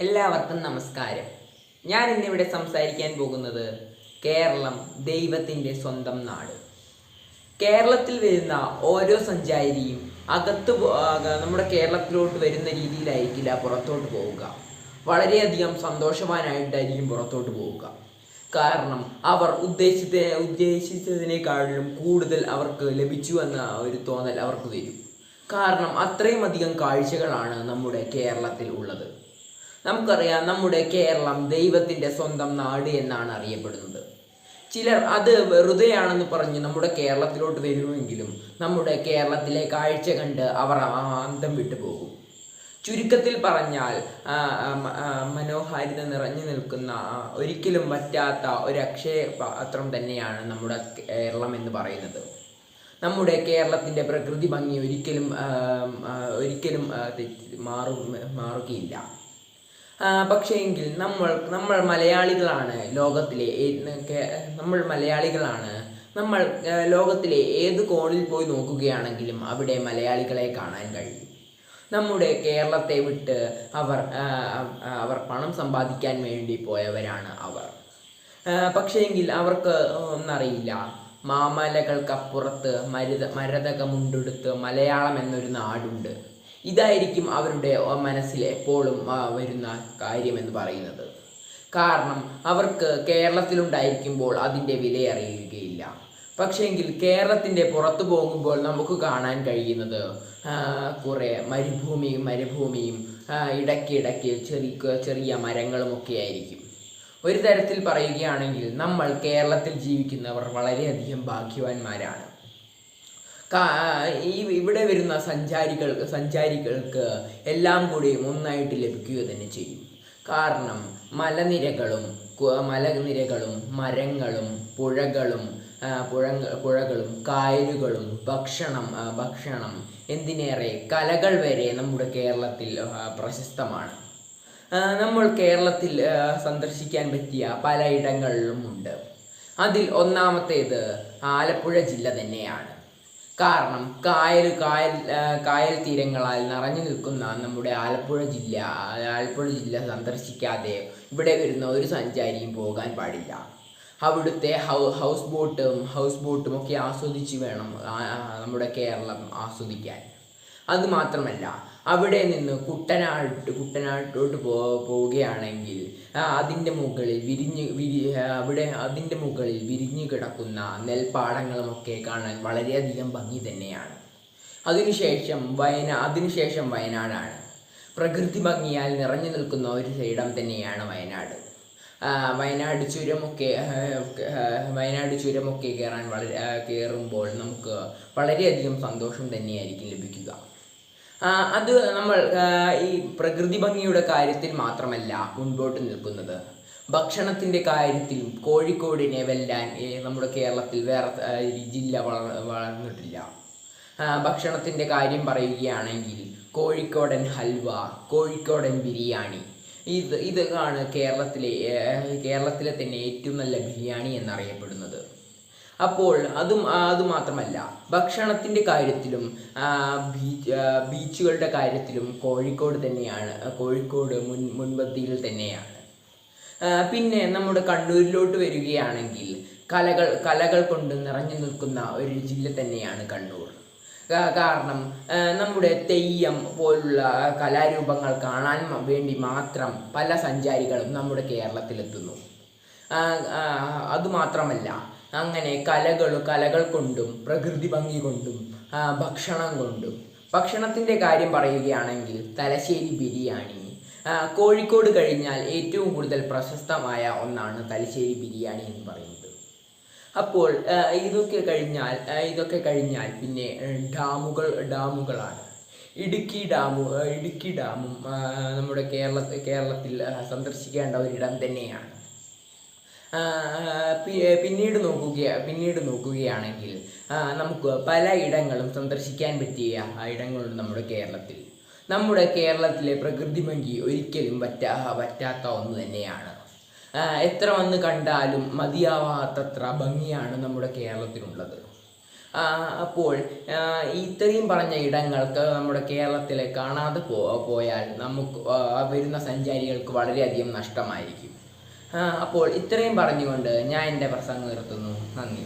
എല്ലാവർക്കും നമസ്കാരം. ഞാൻ ഇന്നിവിടെ സംസാരിക്കാൻ പോകുന്നത് കേരളം ദൈവത്തിൻ്റെ സ്വന്തം നാട്. കേരളത്തിൽ വരുന്ന ഓരോ സഞ്ചാരിയും നമ്മുടെ കേരളത്തിലോട്ട് വരുന്ന രീതിയിലായിരിക്കില്ല പുറത്തോട്ട് പോവുക. വളരെയധികം സന്തോഷവാനായിട്ടായിരിക്കും പുറത്തോട്ട് പോവുക. കാരണം അവർ ഉദ്ദേശിച്ചതിനേക്കാളും കൂടുതൽ അവർക്ക് ലഭിച്ചു എന്ന ഒരു തോന്നൽ അവർക്ക് വരും. കാരണം അത്രയും അധികം കാഴ്ചകളാണ് നമ്മുടെ കേരളത്തിൽ ഉള്ളത്. നമുക്കറിയാം, നമ്മുടെ കേരളം ദൈവത്തിൻ്റെ സ്വന്തം നാട് എന്നാണ് അറിയപ്പെടുന്നത്. ചിലർ അത് വെറുതെയാണെന്ന് പറഞ്ഞ് നമ്മുടെ കേരളത്തിലോട്ട് വരുമെങ്കിലും നമ്മുടെ കേരളത്തിലെ കാഴ്ച കണ്ട് അവർ അന്തം വിട്ടു പോകും. ചുരുക്കത്തിൽ പറഞ്ഞാൽ മനോഹാരിത നിറഞ്ഞു നിൽക്കുന്ന, ഒരിക്കലും പറ്റാത്ത ഒരു അക്ഷയ പാത്രം തന്നെയാണ് നമ്മുടെ കേരളം എന്ന് പറയുന്നത്. നമ്മുടെ കേരളത്തിൻ്റെ പ്രകൃതി ഭംഗി ഒരിക്കലും മാറുകയില്ല. പക്ഷേ എങ്കിൽ നമ്മൾ മലയാളികളാണ് നമ്മൾ ലോകത്തിലെ ഏത് കോണിൽ പോയി നോക്കുകയാണെങ്കിലും അവിടെ മലയാളികളെ കാണാൻ കഴിയും. നമ്മുടെ കേരളത്തെ വിട്ട് അവർ പണം സമ്പാദിക്കാൻ വേണ്ടി പോയവരാണ് അവർ. പക്ഷേ എങ്കിൽ അവർക്ക് ഒന്നറിയില്ല, മാമലകൾക്കപ്പുറത്ത് മരതകമുണ്ടെടുത്ത് മലയാളം എന്നൊരു നാടുണ്ട്. ഇതായിരിക്കും അവരുടെ മനസ്സിൽ എപ്പോഴും വരുന്ന കാര്യമെന്ന് പറയുന്നത്. കാരണം അവർക്ക് കേരളത്തിലുണ്ടായിരിക്കുമ്പോൾ അതിൻ്റെ വില അറിയുകയില്ല. പക്ഷേങ്കിൽ കേരളത്തിൻ്റെ പുറത്തു പോകുമ്പോൾ നമുക്ക് കാണാൻ കഴിയുന്നത് കുറേ മരുഭൂമിയും ഇടയ്ക്കിടയ്ക്ക് ചെറിയ മരങ്ങളുമൊക്കെ ആയിരിക്കും. ഒരു തരത്തിൽ പറയുകയാണെങ്കിൽ നമ്മൾ കേരളത്തിൽ ജീവിക്കുന്നവർ വളരെയധികം ഭാഗ്യവാന്മാരാണ്. ഇവിടെ വരുന്ന സഞ്ചാരികൾക്ക് എല്ലാം കൂടി ഒന്നായിട്ട് ലഭിക്കുക തന്നെ ചെയ്യും. കാരണം മലനിരകളും മരങ്ങളും പുഴകളും കായലുകളും ഭക്ഷണം എന്തിനേറെ കലകൾ വരെ നമ്മുടെ കേരളത്തിൽ പ്രശസ്തമാണ്. നമ്മൾ കേരളത്തിൽ സന്ദർശിക്കാൻ പറ്റിയ പല ഇടങ്ങളിലും ഉണ്ട്. അതിൽ ഒന്നാമത്തേത് ആലപ്പുഴ ജില്ല തന്നെയാണ്. കാരണം കായൽ തീരങ്ങളാൽ നിറഞ്ഞു നിൽക്കുന്ന നമ്മുടെ ആലപ്പുഴ ജില്ല സന്ദർശിക്കാതെ ഇവിടെ വരുന്ന ഒരു സഞ്ചാരിയും പോകാൻ പാടില്ല. അവിടുത്തെ ഹൗസ് ബോട്ടും ഒക്കെ ആസ്വദിച്ച് വേണം നമ്മുടെ കേരളം ആസ്വദിക്കാൻ. അതുമാത്രമല്ല, അവിടെ നിന്ന് കുട്ടനാട്ടോട്ട് പോവുകയാണെങ്കിൽ അതിൻ്റെ മുകളിൽ വിരിഞ്ഞു കിടക്കുന്ന നെൽപ്പാടങ്ങളുമൊക്കെ കാണാൻ വളരെയധികം ഭംഗി തന്നെയാണ്. അതിനുശേഷം വയനാടാണ്. പ്രകൃതി ഭംഗിയാൽ നിറഞ്ഞു നിൽക്കുന്ന ഒരു ഇടം തന്നെയാണ് വയനാട്. വയനാട് ചുരമൊക്കെ കയറുമ്പോൾ നമുക്ക് വളരെയധികം സന്തോഷം തന്നെയായിരിക്കും ലഭിക്കുക. അത് നമ്മൾ ഈ പ്രകൃതി ഭംഗിയുടെ കാര്യത്തിൽ മാത്രമല്ല മുൻപോട്ട് നിൽക്കുന്നത്, ഭക്ഷണത്തിൻ്റെ കാര്യത്തിലും കോഴിക്കോടിനെ വെല്ലാൻ നമ്മുടെ കേരളത്തിൽ വേറെ ജില്ല വളർന്നിട്ടില്ല. ഭക്ഷണത്തിൻ്റെ കാര്യം പറയുകയാണെങ്കിൽ കോഴിക്കോടൻ ഹൽവ, കോഴിക്കോടൻ ബിരിയാണി, ഇതാണ് കേരളത്തിലെ തന്നെ ഏറ്റവും നല്ല ബിരിയാണി എന്നറിയപ്പെടുന്നത്. അപ്പോൾ അതുമാത്രമല്ല, ഭക്ഷണത്തിൻ്റെ കാര്യത്തിലും ബീച്ചുകളുടെ കാര്യത്തിലും കോഴിക്കോട് മുൻപന്തിയിൽ തന്നെയാണ്. പിന്നെ നമ്മുടെ കണ്ണൂരിലോട്ട് വരികയാണെങ്കിൽ കലകൾ കൊണ്ട് നിറഞ്ഞു നിൽക്കുന്ന ഒരു ജില്ല തന്നെയാണ് കണ്ണൂർ. കാരണം നമ്മുടെ തെയ്യം പോലുള്ള കലാരൂപങ്ങൾ കാണാൻ വേണ്ടി മാത്രം പല സഞ്ചാരികളും നമ്മുടെ കേരളത്തിലെത്തുന്നു. അതുമാത്രമല്ല, അങ്ങനെ കലകൾ കൊണ്ടും പ്രകൃതി ഭംഗി കൊണ്ടും ഭക്ഷണം കൊണ്ടും, ഭക്ഷണത്തിൻ്റെ കാര്യം പറയുകയാണെങ്കിൽ തലശ്ശേരി ബിരിയാണി, കോഴിക്കോട് കഴിഞ്ഞാൽ ഏറ്റവും കൂടുതൽ പ്രശസ്തമായ ഒന്നാണ് തലശ്ശേരി ബിരിയാണി എന്ന് പറയുന്നത്. അപ്പോൾ ഇതൊക്കെ കഴിഞ്ഞാൽ പിന്നെ ഡാമുകളാണ്. ഇടുക്കി ഡാമും നമ്മുടെ കേരളത്തിൽ സന്ദർശിക്കേണ്ട ഒരിടം തന്നെയാണ്. പിന്നീട് നോക്കുകയാണെങ്കിൽ നമുക്ക് പല ഇടങ്ങളും സന്ദർശിക്കാൻ പറ്റിയ ഇടങ്ങളുണ്ട് നമ്മുടെ കേരളത്തിൽ. നമ്മുടെ കേരളത്തിലെ പ്രകൃതി ഭംഗി ഒരിക്കലും പറ്റാത്ത ഒന്ന് തന്നെയാണ്. എത്ര വന്ന് കണ്ടാലും മതിയാവാത്തത്ര ഭംഗിയാണ് നമ്മുടെ കേരളത്തിനുള്ളത്. അപ്പോൾ ഇത്രയും പറഞ്ഞ ഇടങ്ങൾക്ക് നമ്മുടെ കേരളത്തിൽ കാണാതെ പോയാൽ നമുക്ക് വരുന്ന സഞ്ചാരികൾക്ക് വളരെയധികം നഷ്ടമായിരിക്കും. അപ്പോൾ ഇത്രയും പറഞ്ഞുകൊണ്ട് ഞാൻ എൻ്റെ പ്രസംഗം നിർത്തുന്നു. നന്ദി.